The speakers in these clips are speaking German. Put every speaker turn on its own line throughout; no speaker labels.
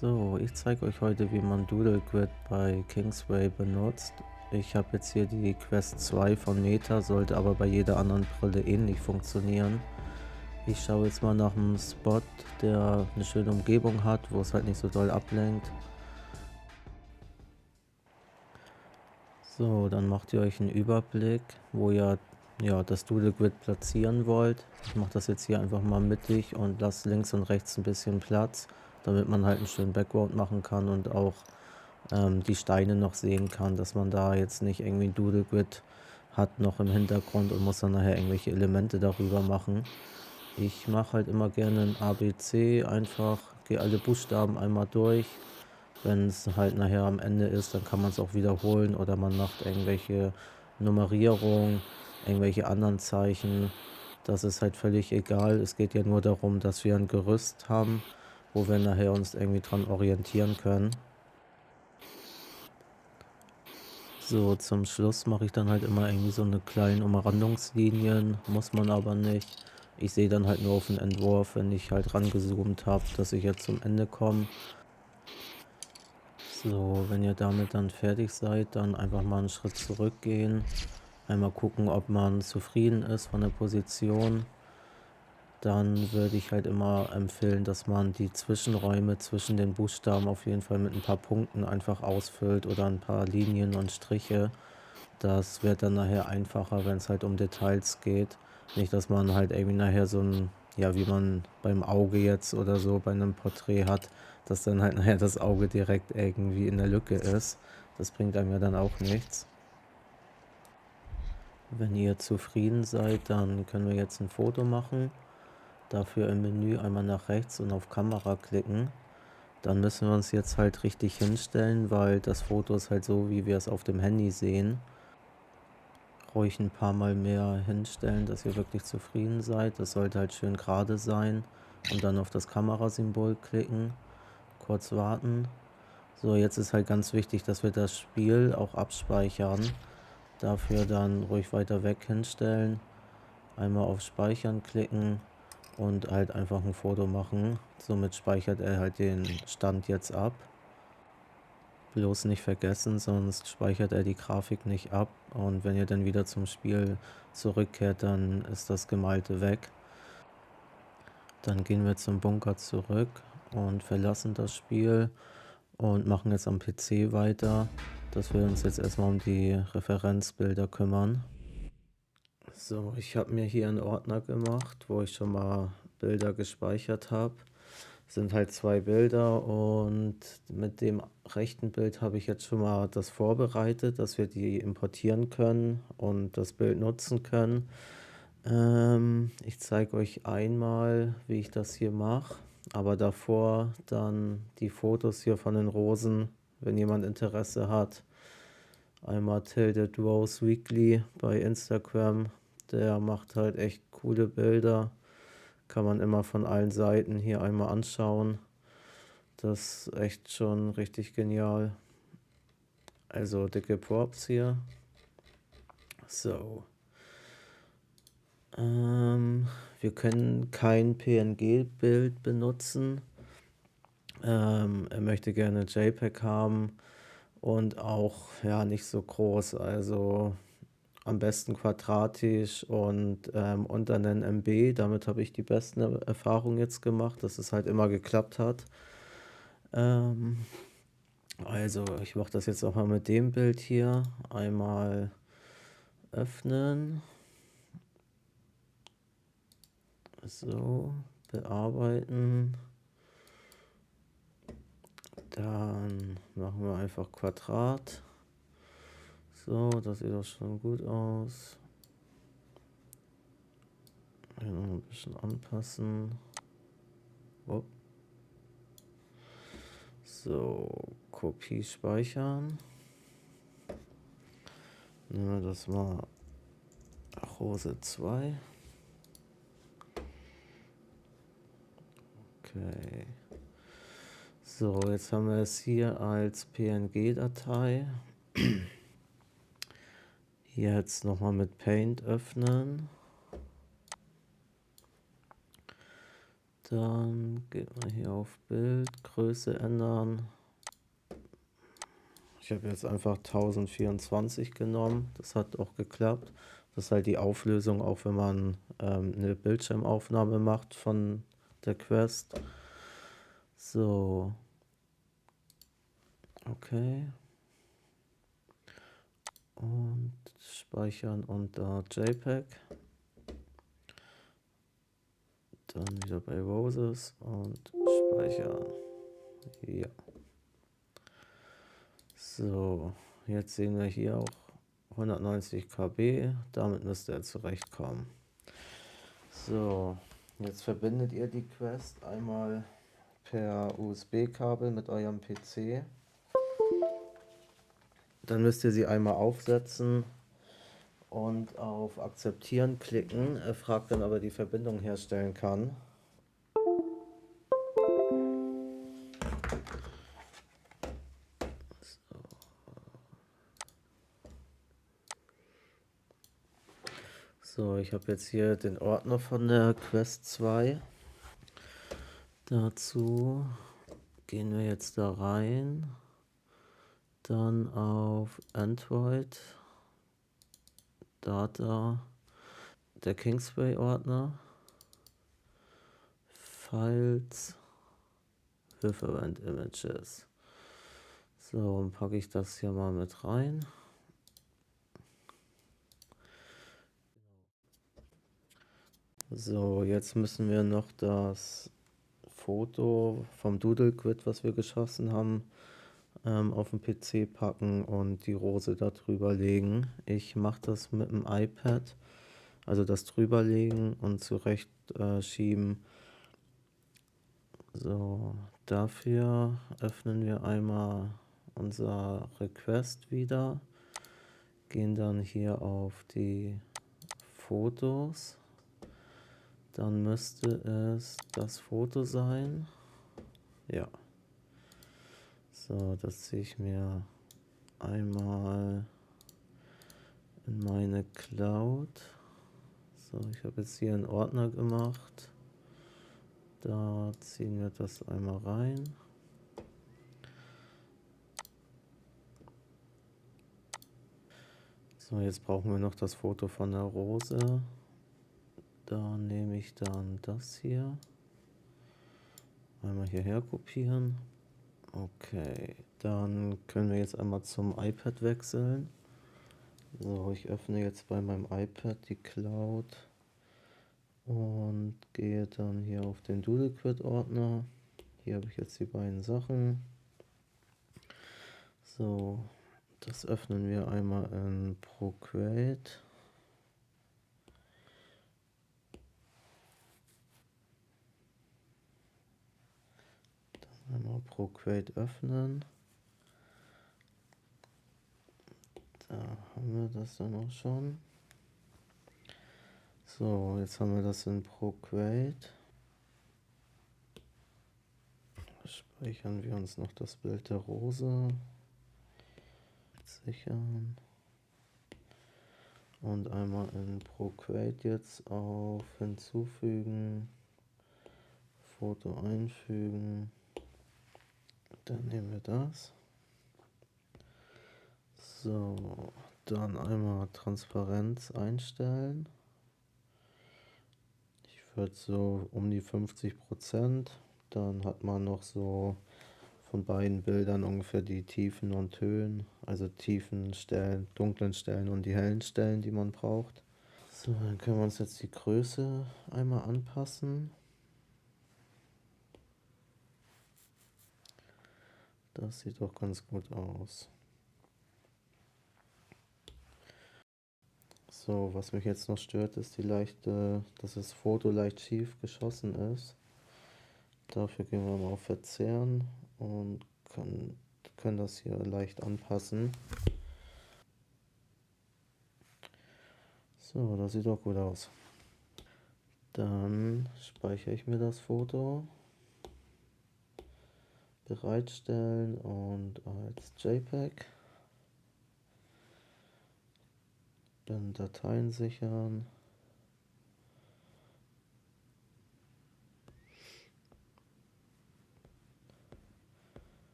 So, ich zeige euch heute, wie man Doodle Grid bei Kingsway benutzt. Ich habe jetzt hier die Quest 2 von Meta, sollte aber bei jeder anderen Brille ähnlich funktionieren. Ich schaue jetzt mal nach einem Spot, der eine schöne Umgebung hat, wo es halt nicht so doll ablenkt. So, dann macht ihr euch einen Überblick, wo ihr das Doodle Grid platzieren wollt. Ich mache das jetzt hier einfach mal mittig und lasse links und rechts ein bisschen Platz, damit man halt einen schönen Background machen kann und auch die Steine noch sehen kann, dass man da jetzt nicht irgendwie ein Doodle Grid hat noch im Hintergrund und muss dann nachher irgendwelche Elemente darüber machen. Ich mache halt immer gerne ein ABC, einfach gehe alle Buchstaben einmal durch. Wenn es halt nachher am Ende ist, dann kann man es auch wiederholen oder man macht irgendwelche Nummerierung, irgendwelche anderen Zeichen. Das ist halt völlig egal. Es geht ja nur darum, dass wir ein Gerüst haben, wo wir nachher uns irgendwie dran orientieren können. So, zum Schluss mache ich dann halt immer irgendwie so eine kleine Umrandungslinien, muss man aber nicht. Ich sehe dann halt nur auf den Entwurf, wenn ich halt rangezoomt habe, dass ich jetzt zum Ende komme. So, wenn ihr damit dann fertig seid, dann einfach mal einen Schritt zurückgehen. Einmal gucken, ob man zufrieden ist von der Position. Dann würde ich halt immer empfehlen, dass man die Zwischenräume zwischen den Buchstaben auf jeden Fall mit ein paar Punkten einfach ausfüllt oder ein paar Linien und Striche. Das wird dann nachher einfacher, wenn es halt um Details geht. Nicht, dass man halt irgendwie nachher so ein, ja, wie man beim Auge jetzt oder so bei einem Porträt hat, dass dann halt nachher das Auge direkt irgendwie in der Lücke ist. Das bringt einem ja dann auch nichts. Wenn ihr zufrieden seid, dann können wir jetzt ein Foto machen. Dafür im Menü einmal nach rechts und auf Kamera klicken. Dann müssen wir uns jetzt halt richtig hinstellen, weil das Foto ist halt so, wie wir es auf dem Handy sehen. Ruhig ein paar Mal mehr hinstellen, dass ihr wirklich zufrieden seid. Das sollte halt schön gerade sein. Und dann auf das Kamerasymbol klicken. Kurz warten. So, jetzt ist halt ganz wichtig, dass wir das Spiel auch abspeichern. Dafür dann ruhig weiter weg hinstellen. Einmal auf Speichern klicken und halt einfach ein Foto machen. Somit speichert er halt den Stand jetzt ab. Bloß nicht vergessen, sonst speichert er die Grafik nicht ab. Und wenn ihr dann wieder zum Spiel zurückkehrt, dann ist das Gemalte weg. Dann gehen wir zum Bunker zurück und verlassen das Spiel und machen jetzt am PC weiter, dass wir uns jetzt erstmal um die Referenzbilder kümmern. So, ich habe mir hier einen Ordner gemacht, wo ich schon mal Bilder gespeichert habe. Sind halt 2 Bilder und mit dem rechten Bild habe ich jetzt schon mal das vorbereitet, dass wir die importieren können und das Bild nutzen können. Ich zeige euch einmal, wie ich das hier mache, aber davor dann die Fotos hier von den Rosen, wenn jemand Interesse hat. Einmal Tilted Rose Weekly bei Instagram, der macht halt echt coole Bilder. Kann man immer von allen Seiten hier einmal anschauen. Das ist echt schon richtig genial. Also dicke Props hier. So. Wir können kein PNG-Bild benutzen. Er möchte gerne JPEG haben und auch ja nicht so groß. Also am besten quadratisch und unter einen MB. Damit habe ich die besten Erfahrungen jetzt gemacht, dass es halt immer geklappt hat. Also ich mache das jetzt auch mal mit dem Bild hier. Einmal öffnen. So, bearbeiten. Dann machen wir einfach Quadrat. So, das sieht doch schon gut aus. Hier noch ein bisschen anpassen. Oh. So, Kopie speichern. Nehmen wir das mal Rose 2. Okay. So, jetzt haben wir es hier als PNG-Datei. Hier jetzt nochmal mit Paint öffnen. Dann geht man hier auf Bildgröße ändern. Ich habe jetzt einfach 1024 genommen. Das hat auch geklappt. Das ist halt die Auflösung, auch wenn man eine Bildschirmaufnahme macht von der Quest. So. Okay. Und speichern unter JPEG. Dann wieder bei Roses und speichern. Ja. So, jetzt sehen wir hier auch 190 KB. Damit müsste er zurechtkommen. So, jetzt verbindet ihr die Quest einmal per USB-Kabel mit eurem PC. Dann müsst ihr sie einmal aufsetzen und auf Akzeptieren klicken. Er fragt dann, ob er die Verbindung herstellen kann. So, ich habe jetzt hier den Ordner von der Quest 2. Dazu gehen wir jetzt da rein. Dann auf Android, Data, der Kingsway-Ordner, Files, Referent Images. So, dann packe ich das hier mal mit rein. So, jetzt müssen wir noch das Foto vom Doodle-Quid, was wir geschossen haben, auf den PC packen und die Rose da drüber legen. Ich mache das mit dem iPad, also das drüberlegen und zurecht schieben. So, dafür öffnen wir einmal unser Request wieder, gehen dann hier auf die Fotos, dann müsste es das Foto sein. Ja. So, das ziehe ich mir einmal in meine Cloud. So, ich habe jetzt hier einen Ordner gemacht. Da ziehen wir das einmal rein. So, jetzt brauchen wir noch das Foto von der Rose. Da nehme ich dann das hier. Einmal hierher kopieren. Okay, dann können wir jetzt einmal zum iPad wechseln. So, ich öffne jetzt bei meinem iPad die Cloud und gehe dann hier auf den Doodle-Quid-Ordner. Hier habe ich jetzt die beiden Sachen. So, das öffnen wir einmal in Procreate. Dann einmal Procreate öffnen. Da haben wir das dann auch schon. So, jetzt haben wir das in Procreate. Speichern wir uns noch das Bild der Rose. Sichern. Und einmal in Procreate jetzt auf Hinzufügen, Foto einfügen. Dann nehmen wir das. So, dann einmal Transparenz einstellen. Ich würde so um die 50%. Dann hat man noch so von beiden Bildern ungefähr die Tiefen und Höhen, also tiefen Stellen, dunklen Stellen und die hellen Stellen, die man braucht. So, dann können wir uns jetzt die Größe einmal anpassen. Das sieht doch ganz gut aus. So, was mich jetzt noch stört, ist dass das Foto leicht schief geschossen ist. Dafür gehen wir mal auf Verzehren und können das hier leicht anpassen. So, das sieht doch gut aus. Dann speichere ich mir das Foto, bereitstellen und als JPEG. Dann Dateien sichern.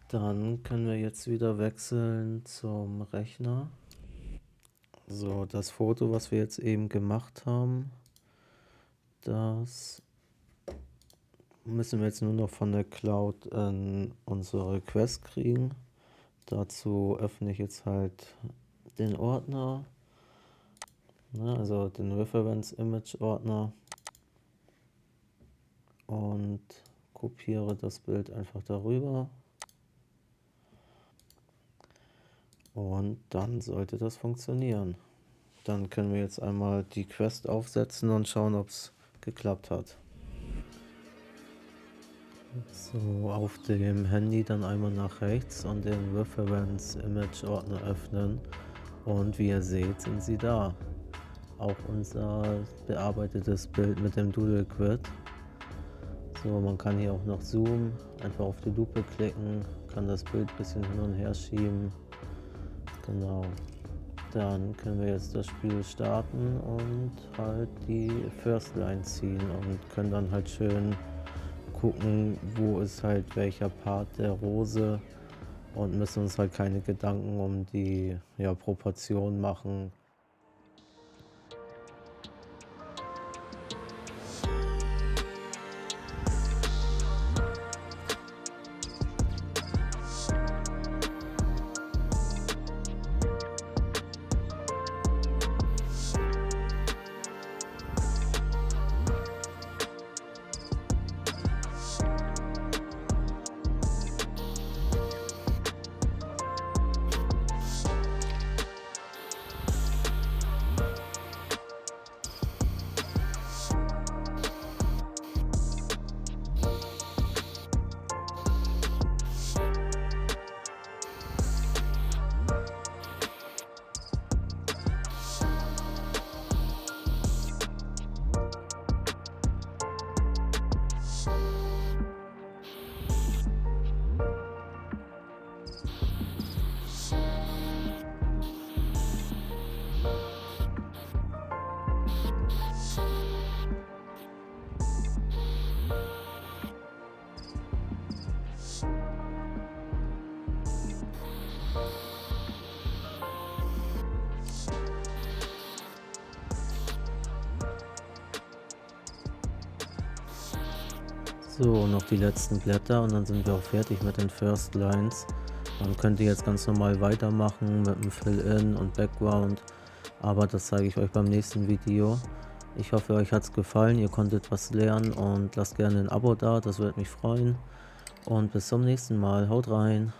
Dann können wir jetzt wieder wechseln zum Rechner. So, das Foto, was wir jetzt eben gemacht haben, das müssen wir jetzt nur noch von der Cloud in unsere Quest kriegen. Dazu öffne ich jetzt halt den Ordner, ne, also den Reference Image Ordner, und kopiere das Bild einfach darüber. Und dann sollte das funktionieren. Dann können wir jetzt einmal die Quest aufsetzen und schauen, ob es geklappt hat. So, auf dem Handy dann einmal nach rechts und den Reference Image Ordner öffnen. Und wie ihr seht, sind sie da. Auch unser bearbeitetes Bild mit dem Doodle Grid. So, man kann hier auch noch zoomen, einfach auf die Lupe klicken, kann das Bild ein bisschen hin und her schieben. Genau. Dann können wir jetzt das Spiel starten und halt die First Line ziehen und können dann halt schön gucken, wo ist halt welcher Part der Rose, und müssen uns halt keine Gedanken um die Proportion machen. So, noch die letzten Blätter und dann sind wir auch fertig mit den First Lines. Man könnte jetzt ganz normal weitermachen mit dem Fill-In und Background, aber das zeige ich euch beim nächsten Video. Ich hoffe, euch hat es gefallen, ihr konntet was lernen, und lasst gerne ein Abo da, das würde mich freuen. Und bis zum nächsten Mal, haut rein!